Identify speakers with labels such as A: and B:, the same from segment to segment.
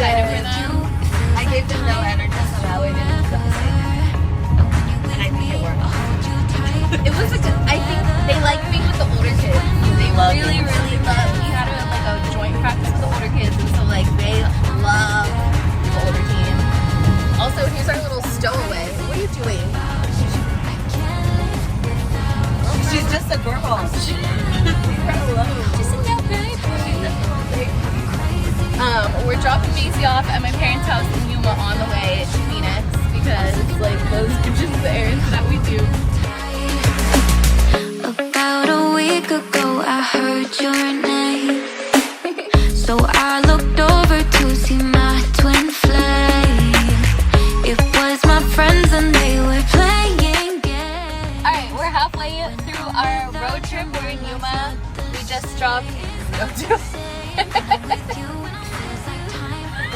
A: excited for them.
B: I gave them no energy, so that way they didn't feel the same. And I think it worked.
A: It was a good, I think they like being with the older kids. They really love. We had a joint practice with the older kids, and so like they love the older team. Also, here's our little stowaway. What are you doing?
B: She's just a girl. Leave her alone.
A: Just a little baby. We're dropping Macy off at my parents' house in Yuma on the way to Phoenix because like those are just the errands that we do.
C: About a week ago I heard your name, so I looked over to see my twin flame. It was my friends and they were playing games.
A: Alright, we're halfway through our road trip. We're in Yuma. We just dropped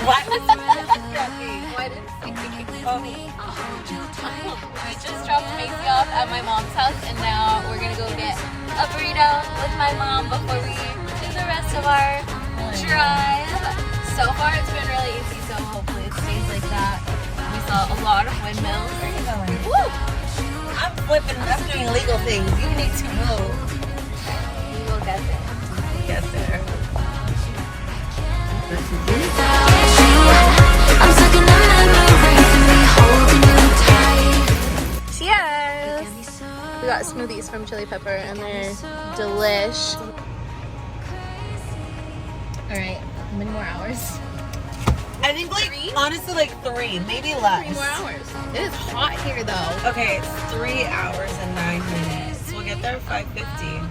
B: What?
A: Why did we just dropped Macy off at my mom's house, and now we're gonna go get a burrito with my mom before we do the rest of our drive. So far, it's been really easy, so hopefully it stays like that. We saw a lot of windmills.
B: Where are you going?
A: Woo!
B: I'm flipping. I'm doing illegal things. You need to move.
A: We will get there.
B: Get there.
C: I'm stuck in the memories and me holding you tight.
A: Cheers! We got smoothies from Chili Pepper, and they're delish. Alright, how many more hours?
B: I think honestly like 3, maybe less.
A: 3 more hours. It is hot here though.
B: Okay, it's 3 hours and 9 minutes. We'll get there at 5:50.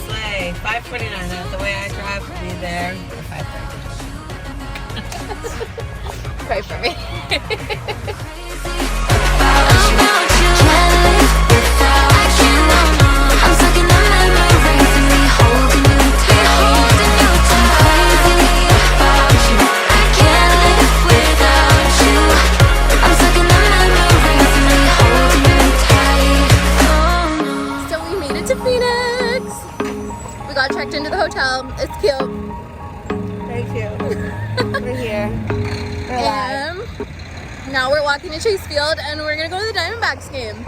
B: Slay. 5:29. That's the way I drive. We'll be there for 5:30.
A: Pray for me.
C: I'm stuck in the memories and me holding you tight. Crazy about you. I can't live without you. I'm stuck in the memories and me holding you tight. Oh no.
A: So we made it to Phoenix. We got checked into the hotel. It's cute.
B: Thank you. We're here. We're live.
A: And now we're walking to Chase Field, and we're gonna go to the Diamondbacks game.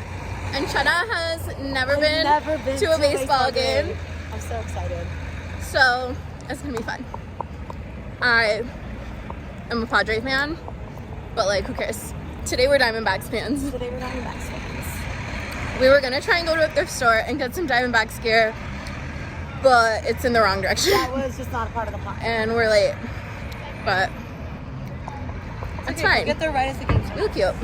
A: And Chenna has never been to a baseball game.
B: I'm so excited.
A: So it's gonna be fun. I am a Padre fan, but like, who cares? Today we're Diamondbacks fans.
B: Today we're Diamondbacks fans.
A: We were gonna try and go to a thrift store and get some Diamondbacks gear, but it's in the wrong direction.
B: That was just not a part of the plan.
A: And we're late, but it's fine.
B: We'll get there right as the game's
A: Real cute.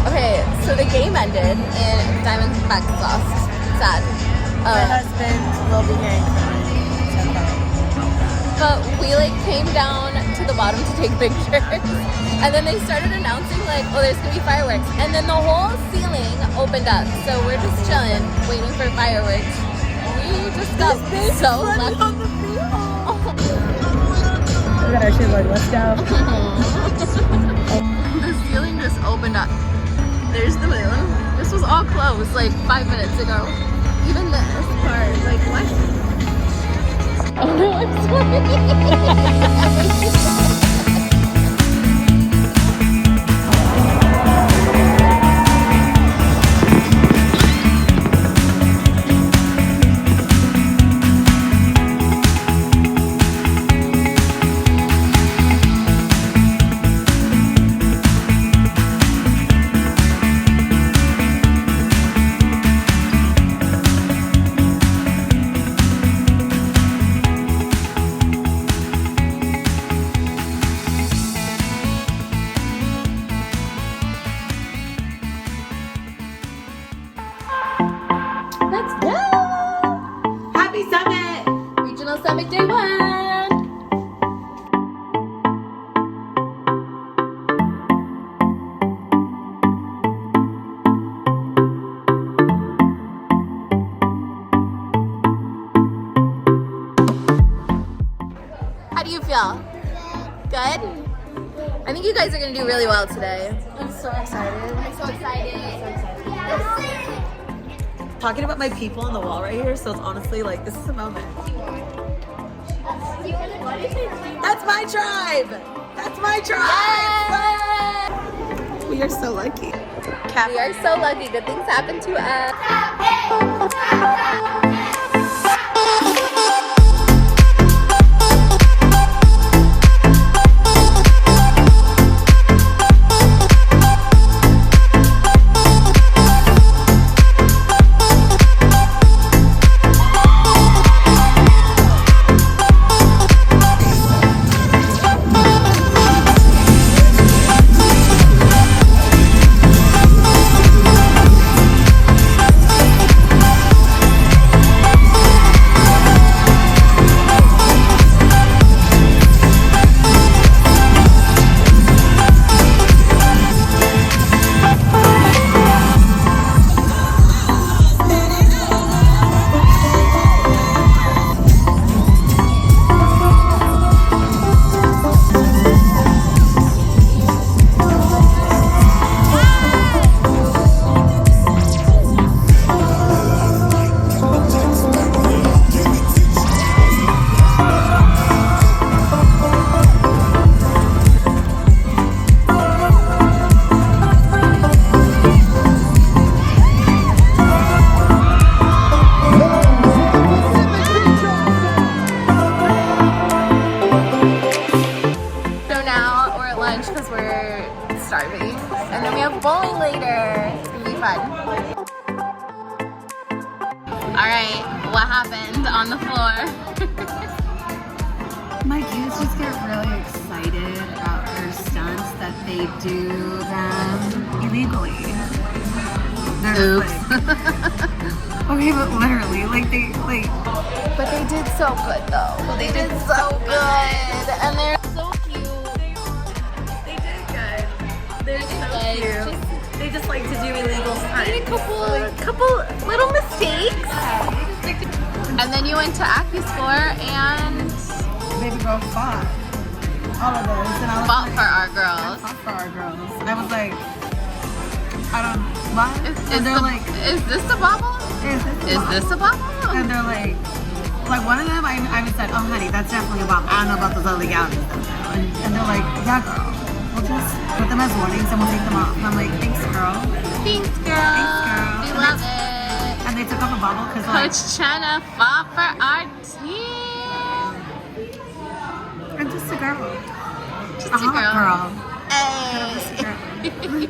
A: Okay, so the game ended and Diamondbacks lost. Sad.
B: My husband will be hearing from me.
A: But we like came down to the bottom to take pictures, and then they started announcing like, oh, there's gonna be fireworks, and then the whole ceiling opened up. So we're just chilling, waiting for fireworks. We just got so lucky.
B: Look at our shit, like, let's go.
A: The ceiling just opened up. There's the moon. This was all closed like 5 minutes ago. Even this part, like what? Oh no, I'm sorry. Let's go!
B: Happy Summit!
A: Regional Summit Day 1! How do you feel? Good? I think you guys are gonna do really well today.
B: I'm so excited.
A: I'm so excited.
B: Talking about my people on the wall right here, so it's honestly like, this is a moment. That's my tribe! That's my tribe! We are so lucky.
A: We are so lucky. Good things happen to us. Because we're starving, and then we have bowling later. It's gonna be fun. All right, what happened on the floor?
D: My kids just get really excited about their stunts that they do them illegally.
A: Oops.
D: Okay, but literally,
A: But they did so good though. They did so good, and they're so cute.
B: They did good. They're so
A: Like,
B: cute. They just like to do illegal
A: Made a
B: stunts.
A: couple little mistakes. And then you went to AccuScore and
D: baby girl fought all of those, and I was
A: fought
D: like,
A: for our girls.
D: fought for our girls. I was like, I don't, what? And they're like,
A: is this the bobble?
D: is
A: Is this a bobble?
D: And they're like one of them, I even said, oh honey, that's definitely a bobble. I don't know about those other legalities though. And they're like, yeah girl, we'll just put them as warnings and we'll take them off. And I'm like, thanks girl.
A: Thanks, girl.
D: Thanks, girl.
A: We love it.
D: And they took off a bobble because like,
A: Coach Chenna fought for our team.
D: I'm just a girl.
A: Just
D: A
A: a
D: hot girl.
A: Hey.
D: Just a girl.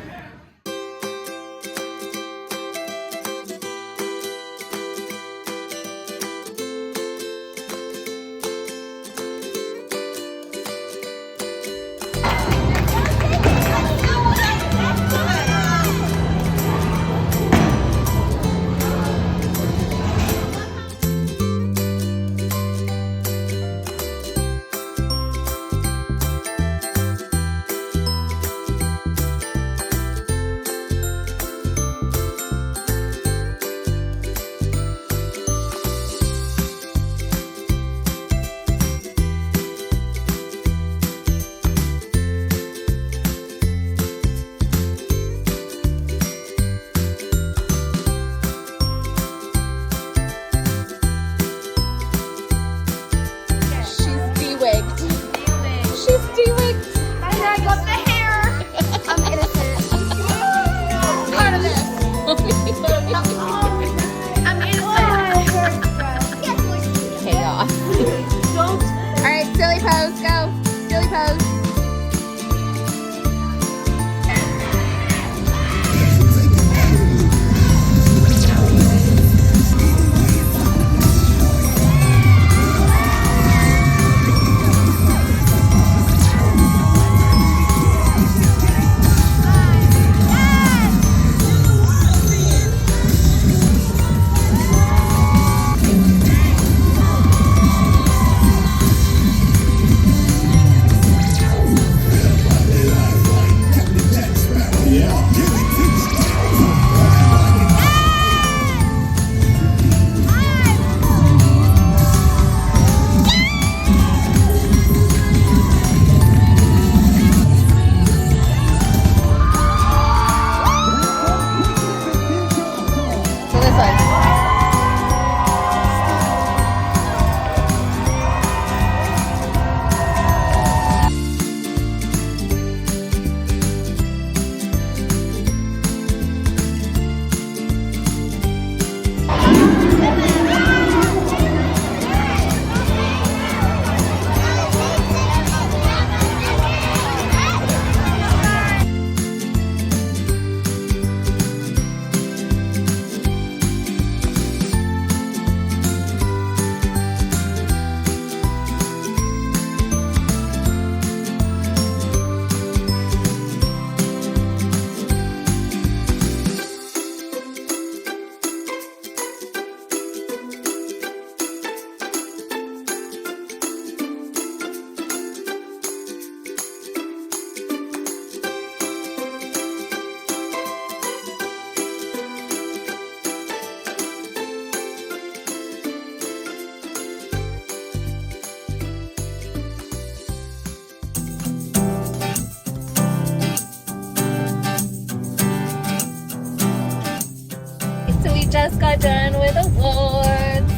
A: So we just got done with awards.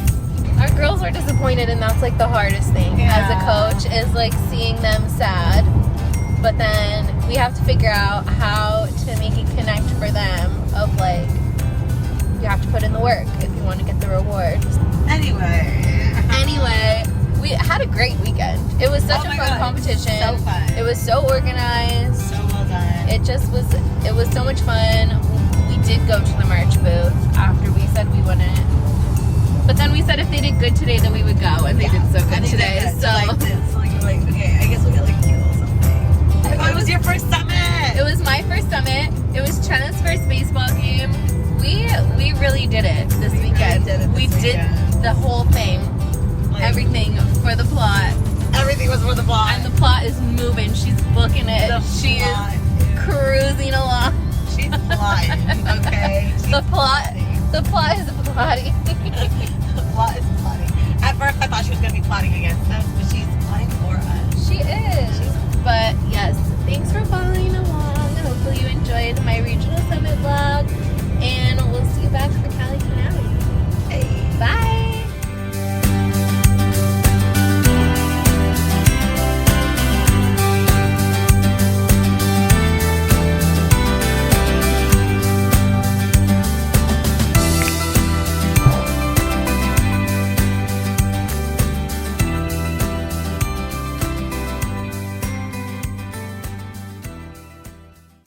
A: Our girls were disappointed, and that's like the hardest thing as a coach is like seeing them sad. But then we have to figure out how to make it connect for them of like, you have to put in the work if you want to get the reward. Anyway, we had a great weekend. It was such a fun competition.
D: So fun.
A: It was so organized.
D: So well done.
A: It was so much fun. We did go to the merch booth after we said we wouldn't. But then we said if they did good today, then we would go, and they did so good today. So
D: like this. Like, okay, I guess we'll get like cute or something. Oh, it was your first summit.
A: it was my first summit. It was Chenna's first baseball game. We really did it this weekend. We did the whole thing,
D: Like,
A: everything for the plot.
D: Everything was for the plot.
A: And the plot is moving. She's booking it. She is cruising along.
D: She's flying. Okay.
A: The plot is plotting.
D: The plot is plotting. At first, I thought she was gonna be plotting against us, but she's plotting for us.
A: She is. But yes, thanks for following along. Hopefully you enjoyed my regional summit vlog, and we'll see you back